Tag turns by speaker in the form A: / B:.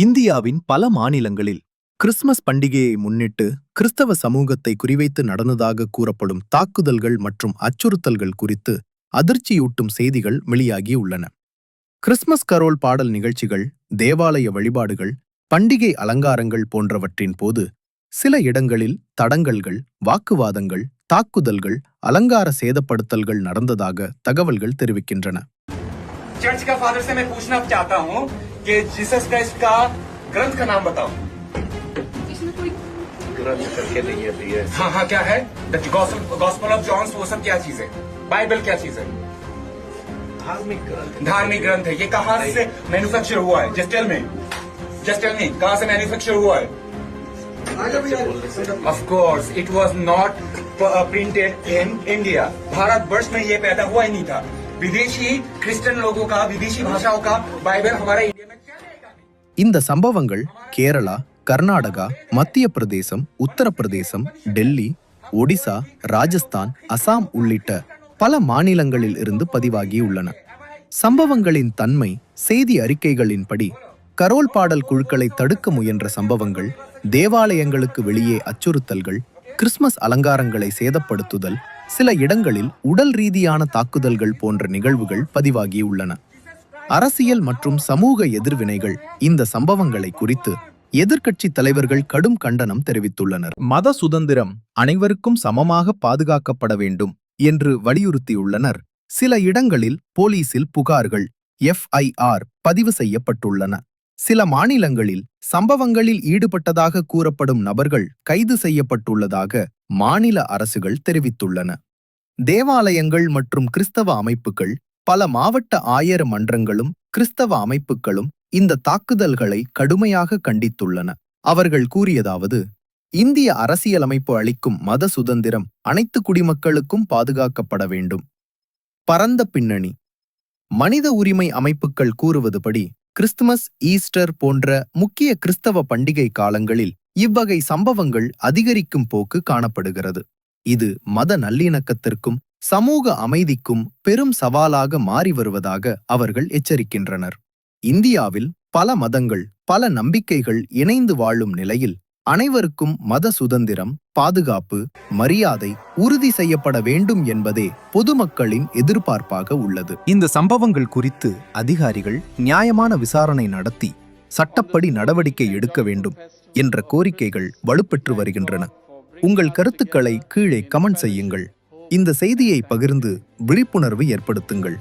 A: இந்தியாவின் பல மாநிலங்களில் கிறிஸ்துமஸ் பண்டிகையை முன்னிட்டு கிறிஸ்தவ சமூகத்தை குறிவைத்து நடந்ததாக கூறப்படும் தாக்குதல்கள் மற்றும் அச்சுறுத்தல்கள் குறித்து அதிர்ச்சியூட்டும் செய்திகள் வெளியாகியுள்ளன. கிறிஸ்துமஸ் கரோல் பாடல் நிகழ்ச்சிகள், தேவாலய வழிபாடுகள், பண்டிகை அலங்காரங்கள் போன்றவற்றின் போது சில இடங்களில் தடங்கல்கள், வாக்குவாதங்கள், தாக்குதல்கள், அலங்கார சேதப்படுத்தல்கள் நடந்ததாக தகவல்கள் தெரிவிக்கின்றன.
B: चर्च का फादर से मैं पूछना चाहता हूँ कि जीसस क्राइस्ट का ग्रंथ का नाम बताओ।
C: इसमें कोई
B: ग्रंथ करके नहीं है। हाँ क्या है? द गॉस्पेल ऑफ जॉन, वो सब क्या चीज है? बाइबल क्या चीज है? धार्मिक ग्रंथ है। ये कहाँ से मैन्युफैक्चर हुआ है? जस्ट टेल मी कहाँ से मैन्युफैक्चर हुआ है? Of course it was not printed in India. Bharatvarsh में ये पैदा हुआ ही नहीं था। विदेशी क्रिश्चियन लोगों का, विदेशी भाषाओं का बाइबल हमारे इंडिया में क्या रहेगा?
A: இந்த சம்பவங்கள் கேரளா, கர்நாடகா, மத்திய பிரதேசம், உத்தரப்பிரதேசம், டெல்லி, ஒடிசா, ராஜஸ்தான், அசாம் உள்ளிட்ட பல மாநிலங்களில் இருந்து பதிவாகியுள்ளன. சம்பவங்களின் தன்மை, செய்தி அறிக்கைகளின்படி கரோல் பாடல் குழுக்களை தடுக்க முயன்ற சம்பவங்கள், தேவாலயங்களுக்கு வெளியே அச்சுறுத்தல்கள், கிறிஸ்துமஸ் அலங்காரங்களை சேதப்படுத்துதல், சில இடங்களில் உடல் ரீதியான தாக்குதல்கள் போன்ற நிகழ்வுகள் பதிவாகியுள்ளன. அரசியல் மற்றும் சமூக எதிர்வினைகள் இந்த சம்பவங்களை குறித்து எதிர்க்கட்சி தலைவர்கள் கடும் கண்டனம் தெரிவித்துள்ளனர். மத சுதந்திரம் அனைவருக்கும் சமமாக பாதுகாக்கப்பட வேண்டும் என்று வலியுறுத்தியுள்ளனர். சில இடங்களில் போலீசில் புகார்கள் FIR பதிவு செய்யப்பட்டுள்ளன. சில மாநிலங்களில் சம்பவங்களில் ஈடுபட்டதாக கூறப்படும் நபர்கள் கைது செய்யப்பட்டுள்ளதாக மாநில அரசுகள் தெரிவித்துள்ளன. தேவாலயங்கள் மற்றும் கிறிஸ்தவ அமைப்புகள், பல மாவட்ட ஆயர் மன்றங்களும் கிறிஸ்தவ அமைப்புகளும் இந்த தாக்குதல்களை கடுமையாக கண்டித்துள்ளன. அவர்கள் கூறியதாவது: இந்திய அரசியலமைப்பு அளிக்கும் மத சுதந்திரம் அனைத்து குடிமக்களுக்கும் பாதுகாக்கப்பட வேண்டும். பரந்த பின்னணி: மனித உரிமை அமைப்புகள் கூறுவதுபடி கிறிஸ்துமஸ், ஈஸ்டர் போன்ற முக்கிய கிறிஸ்தவ பண்டிகை காலங்களில் இவ்வகை சம்பவங்கள் அதிகரிக்கும் போக்கு காணப்படுகிறது. இது மத நல்லிணக்கத்திற்கும் சமூக அமைதிக்கும் பெரும் சவாலாக மாறி வருவதாக அவர்கள் எச்சரிக்கின்றனர். இந்தியாவில் பல மதங்கள், பல நம்பிக்கைகள் இணைந்து வாழும் நிலையில் அனைவருக்கும் மத சுதந்திரம், பாதுகாப்பு, மரியாதை உறுதி செய்யப்பட வேண்டும் என்பதே பொதுமக்களின் எதிர்பார்ப்பாக உள்ளது. இந்த சம்பவங்கள் குறித்து அதிகாரிகள் நியாயமான விசாரணை நடத்தி சட்டப்படி நடவடிக்கை எடுக்க வேண்டும் என்ற கோரிக்கைகள் வலுப்பெற்று வருகின்றன. உங்கள் கருத்துக்களை கீழே கமெண்ட் செய்யுங்கள். இந்த செய்தியை பகிர்ந்து விழிப்புணர்வு ஏற்படுத்துங்கள்.